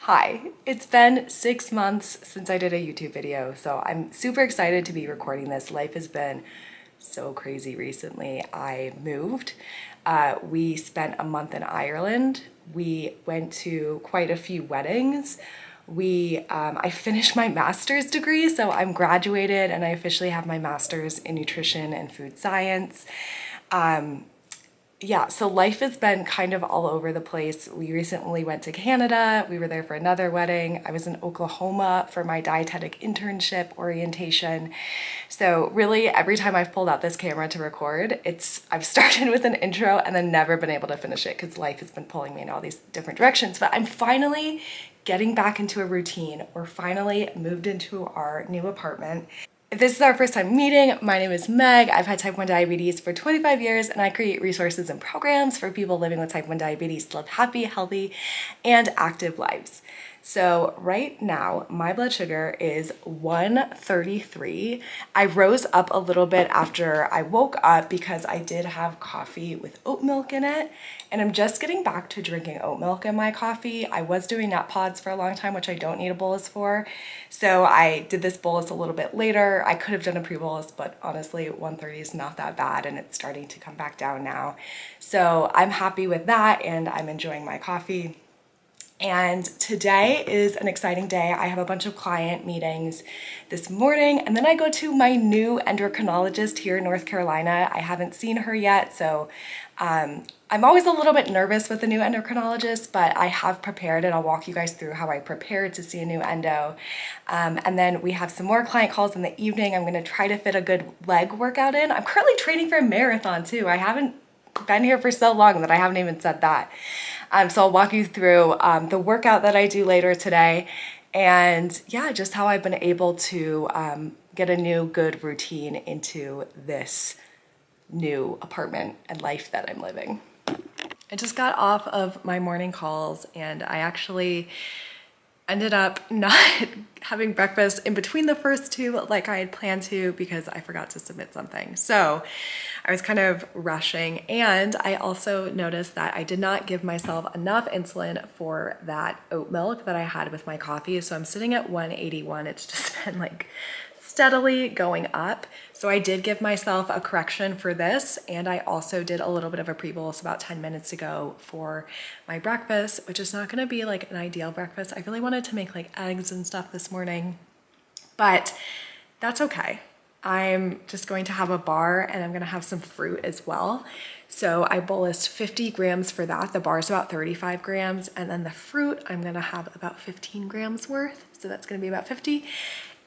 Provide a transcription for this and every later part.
Hi, it's been 6 months since I did a YouTube video, so I'm super excited to be recording this. Life has been so crazy recently. I moved. We spent a month in Ireland. We went to quite a few weddings. I finished my master's degree, so I'm graduated and I officially have my master's in nutrition and food science. Yeah, so life has been kind of all over the place. We recently went to Canada. We were there for another wedding. I was in Oklahoma for my dietetic internship orientation. So really every time I've pulled out this camera to record, I've started with an intro and then never been able to finish it because life has been pulling me in all these different directions. But I'm finally getting back into a routine. We're finally moved into our new apartment. If this is our first time meeting, my name is Meg. I've had type 1 diabetes for 25 years and I create resources and programs for people living with type 1 diabetes to live happy, healthy, and active lives. So right now, my blood sugar is 133. I rose up a little bit after I woke up because I did have coffee with oat milk in it. And I'm just getting back to drinking oat milk in my coffee. I was doing nut pods for a long time, which I don't need a bolus for. So I did this bolus a little bit later. I could have done a pre-bolus, but honestly, 130 is not that bad and it's starting to come back down now. So I'm happy with that and I'm enjoying my coffee. And today is an exciting day. I have a bunch of client meetings this morning and then I go to my new endocrinologist here in North Carolina. I haven't seen her yet, so I'm always a little bit nervous with a new endocrinologist, but I have prepared and I'll walk you guys through how I prepared to see a new endo. And then we have some more client calls in the evening. I'm gonna try to fit a good leg workout in. I'm currently training for a marathon too. I haven't been here for so long that I haven't even said that. So I'll walk you through the workout that I do later today and yeah, just how I've been able to get a new good routine into this new apartment and life that I'm living. I just got off of my morning calls and I actually ended up not having breakfast in between the first two like I had planned to because I forgot to submit something. So I was kind of rushing and I also noticed that I did not give myself enough insulin for that oat milk that I had with my coffee. So I'm sitting at 181. It's just been like steadily going up. So I did give myself a correction for this and I also did a little bit of a pre-bolus about 10 minutes ago for my breakfast, which is not gonna be like an ideal breakfast. I really wanted to make like eggs and stuff this morning, but that's okay. I'm just going to have a bar and I'm gonna have some fruit as well. So I bolused 50 grams for that. The bar is about 35 grams. And then the fruit, I'm gonna have about 15 grams worth. So that's gonna be about 50.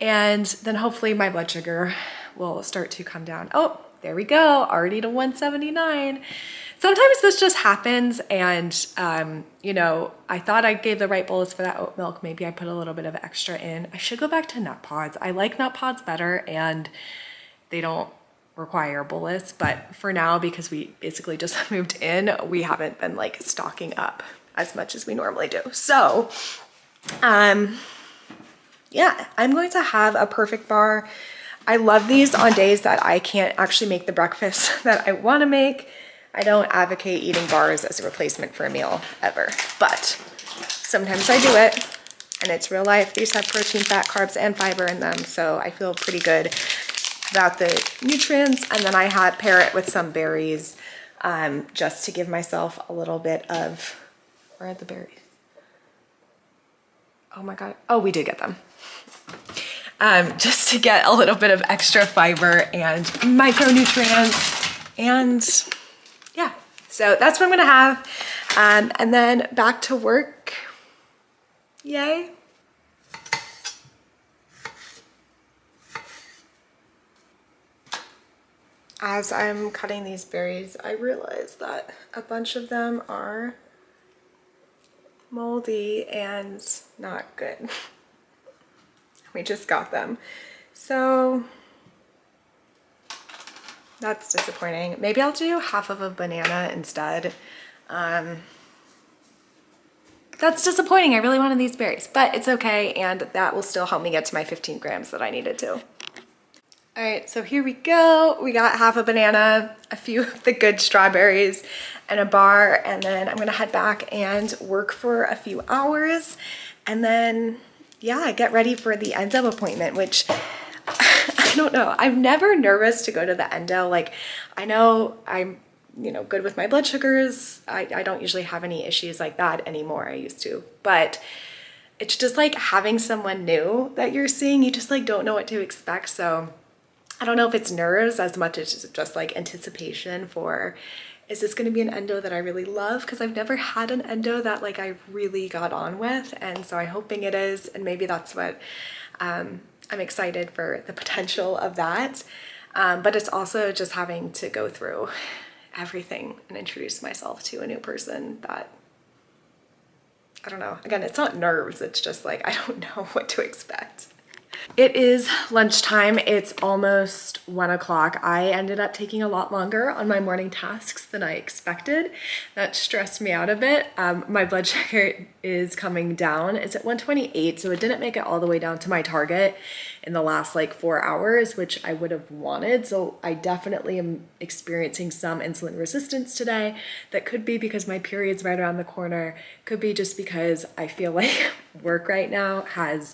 And then hopefully my blood sugar will start to come down. Oh, there we go, already to 179. Sometimes this just happens and, you know, I thought I gave the right bolus for that oat milk. Maybe I put a little bit of extra in. I should go back to nut pods. I like nut pods better and they don't require a bolus, but for now, because we basically just moved in, we haven't been like stocking up as much as we normally do. So, yeah, I'm going to have a perfect bar. I love these on days that I can't actually make the breakfast that I want to make. I don't advocate eating bars as a replacement for a meal ever, but sometimes I do it and it's real life. These have protein, fat, carbs, and fiber in them, so I feel pretty good about the nutrients. And then I had pair it with some berries just to give myself a little bit of, where are the berries? Oh my God, oh, we did get them. Just to get a little bit of extra fiber and micronutrients and yeah, so that's what I'm gonna have. And then back to work, yay. As I'm cutting these berries, I realize that a bunch of them are moldy and not good. We just got them. So that's disappointing. Maybe I'll do half of a banana instead. That's disappointing. I really wanted these berries, but it's okay. And that will still help me get to my 15 grams that I needed to. All right, so here we go. We got half a banana, a few of the good strawberries, and a bar, and then I'm gonna head back and work for a few hours. And then, yeah, get ready for the endo appointment, which I don't know. I'm never nervous to go to the endo. Like, I know I'm, you know, good with my blood sugars. I don't usually have any issues like that anymore. I used to, but it's just like having someone new that you're seeing, you just like don't know what to expect. So I don't know if it's nerves as much as just like anticipation for, is this going to be an endo that I really love? Because I've never had an endo that like I really got on with. And so I'm hoping it is. And maybe that's what I'm excited for, the potential of that. But it's also just having to go through everything and introduce myself to a new person that, I don't know. Again, it's not nerves. It's just like, I don't know what to expect. It is lunchtime. It's almost 1 o'clock. I ended up taking a lot longer on my morning tasks than I expected. That stressed me out a bit. My blood sugar is coming down. It's at 128, so it didn't make it all the way down to my target in the last like 4 hours, which I would have wanted. So I definitely am experiencing some insulin resistance today. That could be because my period's right around the corner. Could be just because I feel like work right now has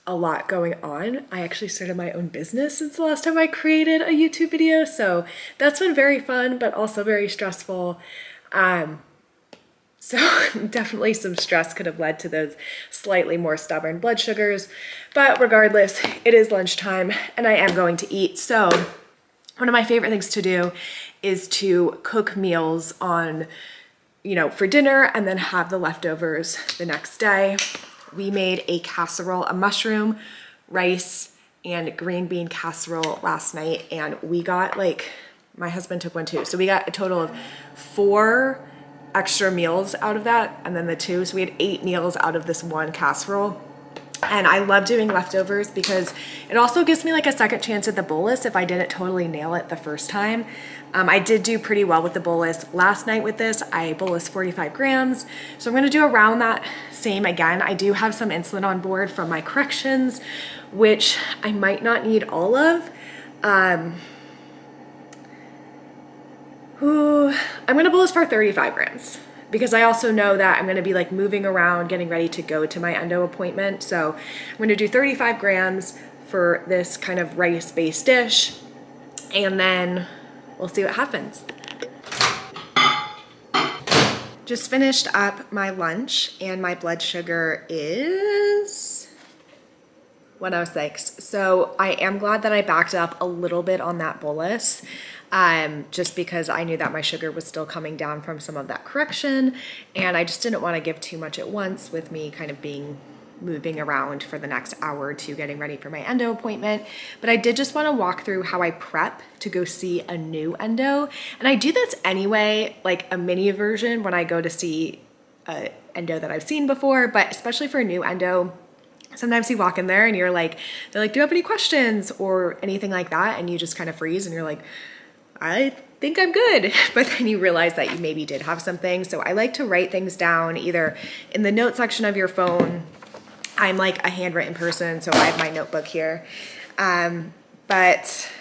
a lot going on. I actually started my own business since the last time I created a YouTube video. So that's been very fun, but also very stressful. So definitely some stress could have led to those slightly more stubborn blood sugars. But regardless, it is lunchtime and I am going to eat. So one of my favorite things to do is to cook meals on, you know, for dinner and then have the leftovers the next day. We made a casserole, a mushroom, rice, and green bean casserole last night, and we got like, my husband took one too. So we got a total of 4 extra meals out of that, and then the 2. So we had 8 meals out of this one casserole. And I love doing leftovers because it also gives me like a second chance at the bolus if I didn't totally nail it the first time. I did do pretty well with the bolus last night with this. I bolus 45 grams. So I'm gonna do around that same again. I do have some insulin on board from my corrections, which I might not need all of. I'm gonna bolus for 35 grams. Because I also know that I'm gonna be like moving around, getting ready to go to my endo appointment. So I'm gonna do 35 grams for this kind of rice-based dish, and then we'll see what happens. Just finished up my lunch and my blood sugar is 106. So I am glad that I backed up a little bit on that bolus. Just because I knew that my sugar was still coming down from some of that correction, and I just didn't want to give too much at once with me kind of moving around for the next hour or two getting ready for my endo appointment. But I did just want to walk through how I prep to go see a new endo, and I do this anyway, like a mini version when I go to see a endo that I've seen before, but especially for a new endo, sometimes you walk in there and you're like, they're like, do you have any questions or anything like that? And you just kind of freeze and you're like, I think I'm good. But then you realize that you maybe did have something. So I like to write things down either in the note section of your phone. I'm like a handwritten person, so I have my notebook here. But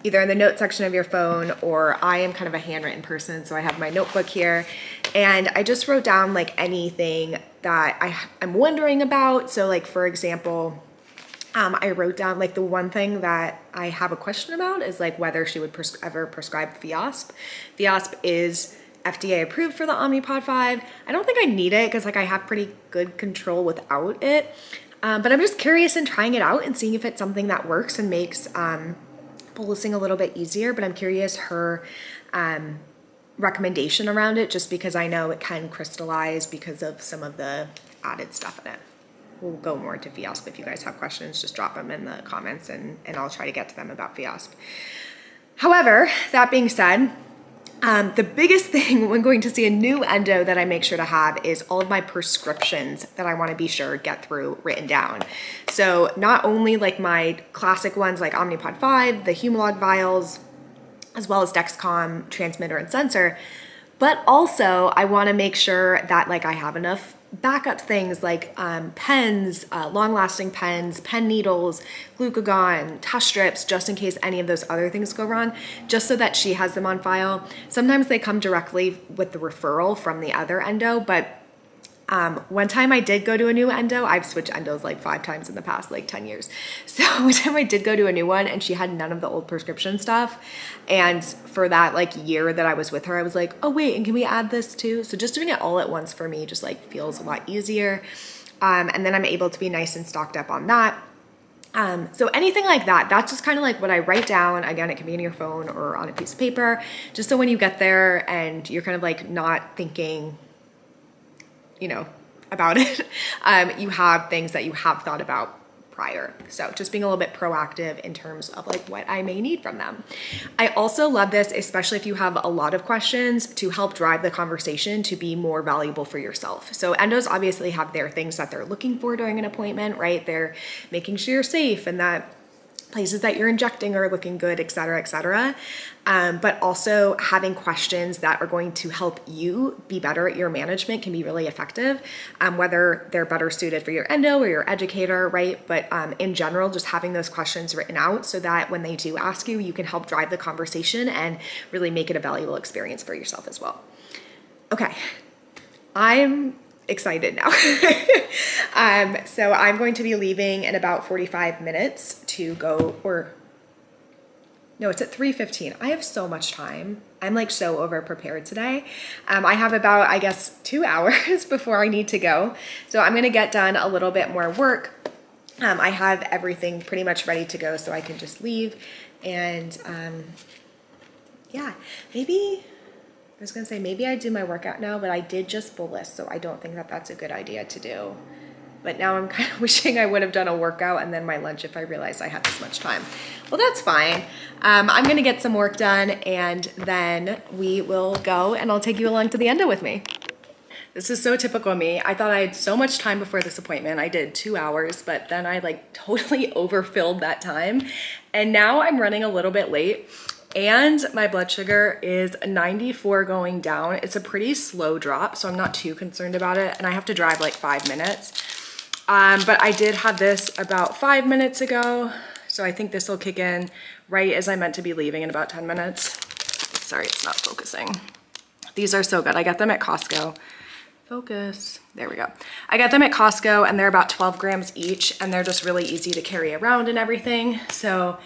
either in the note section of your phone, or I am kind of a handwritten person, so I have my notebook here. And I just wrote down like anything that I'm wondering about. So like, for example, I wrote down like the one thing that I have a question about is like whether she would ever prescribe fiasp. Fiasp is FDA approved for the Omnipod 5. I don't think I need it because like I have pretty good control without it. But I'm just curious in trying it out and seeing if it's something that works and makes bolusing a little bit easier. But I'm curious her recommendation around it, just because I know it can crystallize because of some of the added stuff in it. We'll go more into fiasp. If you guys have questions, just drop them in the comments and I'll try to get to them about fiasp. However, that being said, the biggest thing when going to see a new endo that I make sure to have is all of my prescriptions that I want to be sure get through written down. So not only like my classic ones like Omnipod 5, the Humalog vials, as well as Dexcom transmitter and sensor, but also I want to make sure that like I have enough backup things like pens, long-lasting pens, pen needles, glucagon, test strips, just in case any of those other things go wrong, just so that she has them on file. Sometimes they come directly with the referral from the other endo, but One time I did go to a new endo. I've switched endos like 5 times in the past like 10 years. So one time I did go to a new one and she had none of the old prescription stuff. And for that like year that I was with her, I was like, oh wait, and can we add this too? So just doing it all at once for me just like feels a lot easier. And then I'm able to be nice and stocked up on that. So anything like that, that's just kind of like what I write down. Again, it can be in your phone or on a piece of paper, just so when you get there and you're kind of like not thinking, you know, about it, you have things that you have thought about prior. So just being a little bit proactive in terms of like what I may need from them. I also love this, especially if you have a lot of questions, to help drive the conversation to be more valuable for yourself. So endos obviously have their things that they're looking for during an appointment, right? They're making sure you're safe and that places that you're injecting are looking good, et cetera, et cetera. But also having questions that are going to help you be better at your management can be really effective, whether they're better suited for your endo or your educator, right? But in general, just having those questions written out so that when they do ask you, you can help drive the conversation and really make it a valuable experience for yourself as well. Okay, I'm excited now. So I'm going to be leaving in about 45 minutes to go, or no, it's at 3:15. I have so much time. I'm like so over prepared today. I have about, I guess, 2 hours before I need to go. So I'm gonna get done a little bit more work. I have everything pretty much ready to go so I can just leave. And yeah, maybe, I was gonna say maybe I do my workout now, but I did just bolus, so I don't think that that's a good idea to do. But now I'm kind of wishing I would have done a workout and then my lunch if I realized I had this much time. Well, that's fine. I'm gonna get some work done and then we will go and I'll take you along to the endo with me. This is so typical of me. I thought I had so much time before this appointment. I did 2 hours, but then I like totally overfilled that time. And now I'm running a little bit late. And my blood sugar is 94 going down. It's a pretty slow drop, so I'm not too concerned about it. And I have to drive like 5 minutes. But I did have this about 5 minutes ago. So I think this will kick in right as I meant to be leaving in about 10 minutes. Sorry, it's not focusing. These are so good. I got them at Costco. Focus. There we go. I got them at Costco and they're about 12 grams each and they're just really easy to carry around and everything. So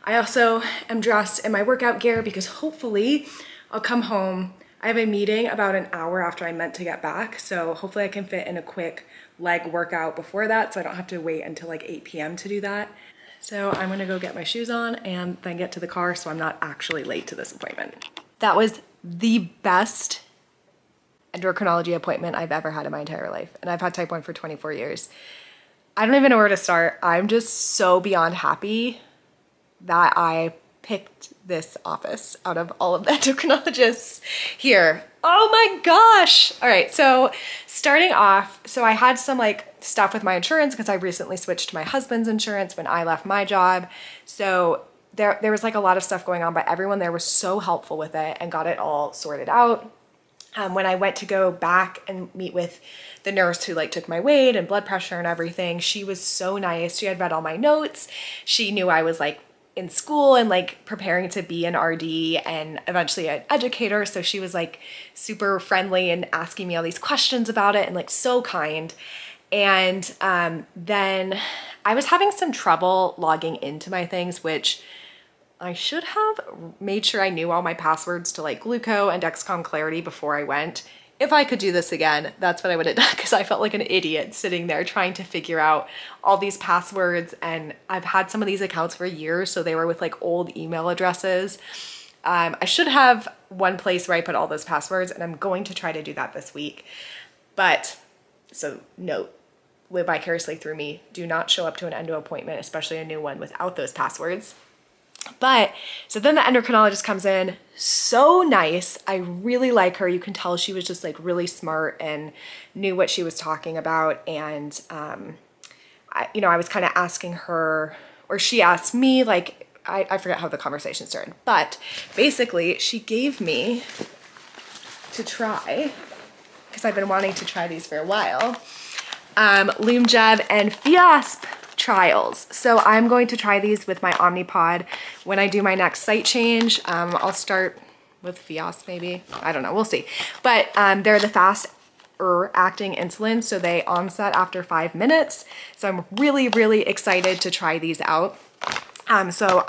I also am dressed in my workout gear because hopefully I'll come home. I have a meeting about an hour after I meant to get back. So hopefully I can fit in a quick leg workout before that so I don't have to wait until like 8 p.m. to do that. So I'm gonna go get my shoes on and then get to the car so I'm not actually late to this appointment. That was the best endocrinology appointment I've ever had in my entire life. And I've had type 1 for 24 years. I don't even know where to start. I'm just so beyond happy that I picked this office out of all of the endocrinologists here. Oh my gosh. All right, so starting off, so I had some like stuff with my insurance because I recently switched to my husband's insurance when I left my job. So there was like a lot of stuff going on, but everyone there was so helpful with it and got it all sorted out. When I went to go back and meet with the nurse who like took my weight and blood pressure and everything, she was so nice. She had read all my notes. She knew I was like in school and like preparing to be an RD and eventually an educator. So she was like super friendly and asking me all these questions about it and like so kind. And then I was having some trouble logging into my things, which I should have made sure I knew all my passwords to like Gluco and Dexcom Clarity before I went. If I could do this again, that's what I would have done because I felt like an idiot sitting there trying to figure out all these passwords. And I've had some of these accounts for years, so they were with like old email addresses. I should have one place where I put all those passwords and I'm going to try to do that this week. But, so note, live vicariously through me. Do not show up to an endo appointment, especially a new one, without those passwords. But so then the endocrinologist comes in, so nice. I really like her. You can tell she was just like really smart and knew what she was talking about. And, I was kind of asking her, or she asked me, like, I forget how the conversation started, but basically she gave me to try, because I've been wanting to try these for a while, lyumjev and fiasp trials. So I'm going to try these with my Omnipod when I do my next site change. I'll start with fiasp maybe. I don't know, we'll see. But they're the fast acting insulin, so they onset after 5 minutes. So I'm really, really excited to try these out. So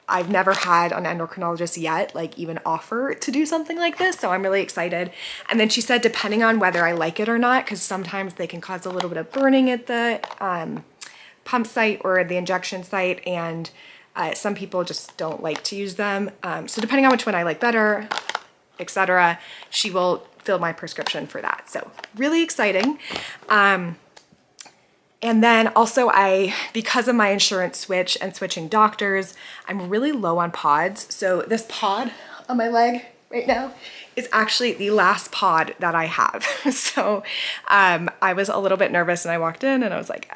I've never had an endocrinologist yet, like even offer to do something like this. So I'm really excited. And then she said, depending on whether I like it or not, because sometimes they can cause a little bit of burning at the pump site or the injection site. And some people just don't like to use them. So depending on which one I like better, etc., she will fill my prescription for that. So really exciting. And then also because of my insurance switch and switching doctors, I'm really low on pods. So this pod on my leg right now is actually the last pod that I have. So I was a little bit nervous and I walked in and I was like,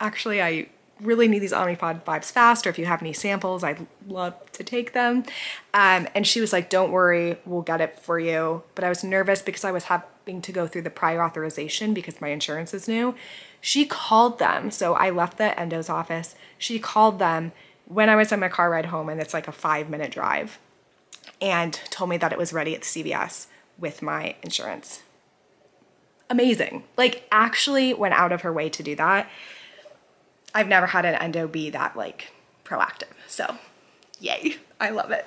actually I really need these Omnipod 5s fast, or if you have any samples, I'd love to take them. And she was like, don't worry, we'll get it for you. But I was nervous because I was having to go through the prior authorization because my insurance is new. She called them. So I left the endo's office. She called them when I was on my car ride home, and it's like a 5-minute drive, and told me that it was ready at the CVS with my insurance. Amazing. Like, actually went out of her way to do that. I've never had an endo be that like proactive. So yay, I love it.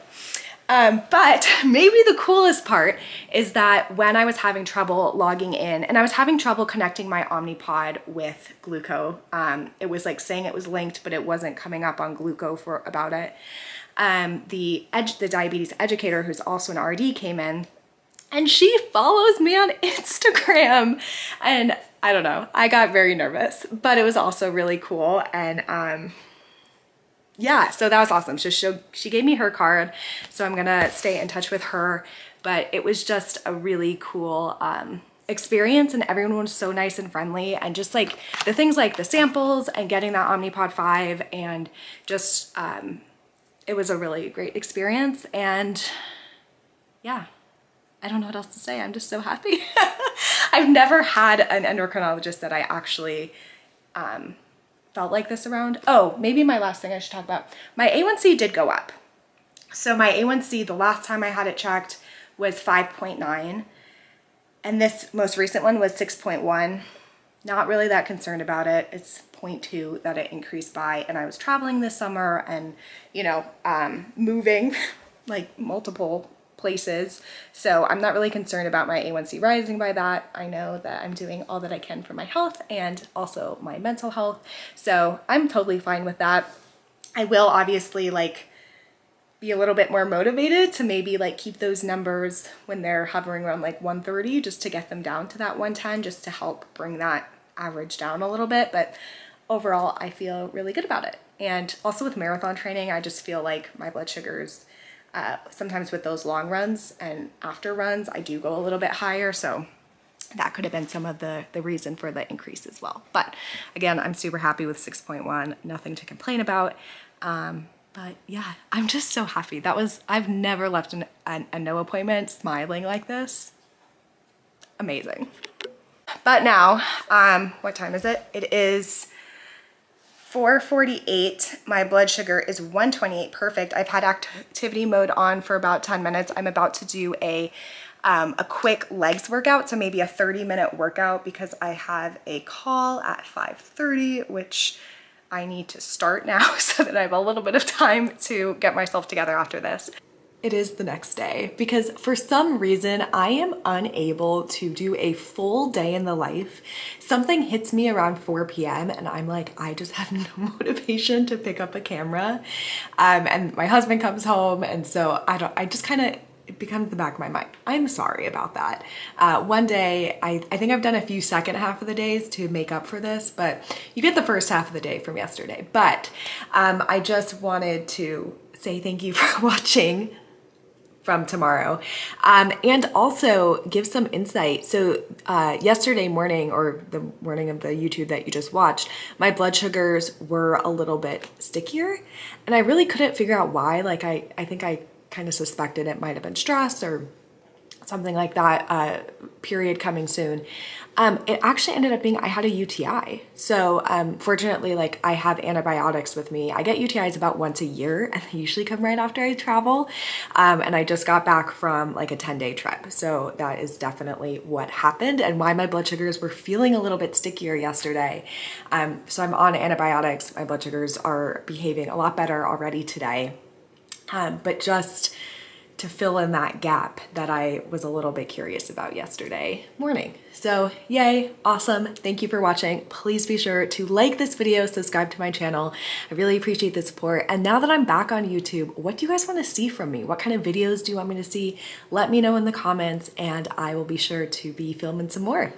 But maybe the coolest part is that when I was having trouble logging in and I was having trouble connecting my Omnipod with Gluco, it was like saying it was linked, but it wasn't coming up on Gluco about it. The diabetes educator, who's also an RD, came in and she follows me on Instagram, and I don't know, I got very nervous, but it was also really cool. And yeah, so that was awesome. She gave me her card, so I'm gonna stay in touch with her. But it was just a really cool experience, and everyone was so nice and friendly, and just like the things like the samples and getting that Omnipod 5, and just it was a really great experience. And yeah, I don't know what else to say. I'm just so happy. I've never had an endocrinologist that I actually felt like this around. Oh, maybe my last thing I should talk about. My A1C did go up. So my A1C, the last time I had it checked, was 5.9. And this most recent one was 6.1. Not really that concerned about it. It's 0.2 that it increased by. And I was traveling this summer and, you know, moving like multiple places. So I'm not really concerned about my A1C rising by that. I know that I'm doing all that I can for my health and also my mental health. So I'm totally fine with that. I will obviously like be a little bit more motivated to maybe like keep those numbers when they're hovering around like 130, just to get them down to that 110, just to help bring that average down a little bit. But overall, I feel really good about it. And also with marathon training, I just feel like my blood sugars, sometimes with those long runs and after runs, I do go a little bit higher. So that could have been some of the reason for the increase as well. But again, I'm super happy with 6.1, nothing to complain about. But yeah, I'm just so happy. I've never left an endo appointment smiling like this. Amazing. But now, what time is it? It is 4:48. My blood sugar is 128, perfect. I've had activity mode on for about 10 minutes. I'm about to do a quick legs workout, so maybe a 30-minute workout, because I have a call at 5:30, which I need to start now so that I have a little bit of time to get myself together after this. It is the next day because for some reason I am unable to do a full day in the life. Something hits me around 4 p.m. and I'm like, I just have no motivation to pick up a camera. And my husband comes home, and so it becomes the back of my mind. I'm sorry about that. One day, I think I've done a few second half of the days to make up for this, but you get the first half of the day from yesterday. But I just wanted to say thank you for watching from tomorrow, and also give some insight. So yesterday morning, or the morning of the YouTube that you just watched, my blood sugars were a little bit stickier, and I really couldn't figure out why. Like I think I kind of suspected it might have been stress or something like that, period coming soon. It actually ended up being I had a UTI. So fortunately, like I have antibiotics with me. I get UTIs about once a year and they usually come right after I travel. And I just got back from like a 10-day trip. So that is definitely what happened and why my blood sugars were feeling a little bit stickier yesterday. So I'm on antibiotics. My blood sugars are behaving a lot better already today. But just to fill in that gap that I was a little bit curious about yesterday morning. So yay, awesome. Thank you for watching. Please be sure to like this video, subscribe to my channel. I really appreciate the support. And now that I'm back on YouTube, what do you guys want to see from me? What kind of videos do you want me to see? Let me know in the comments and I will be sure to be filming some more.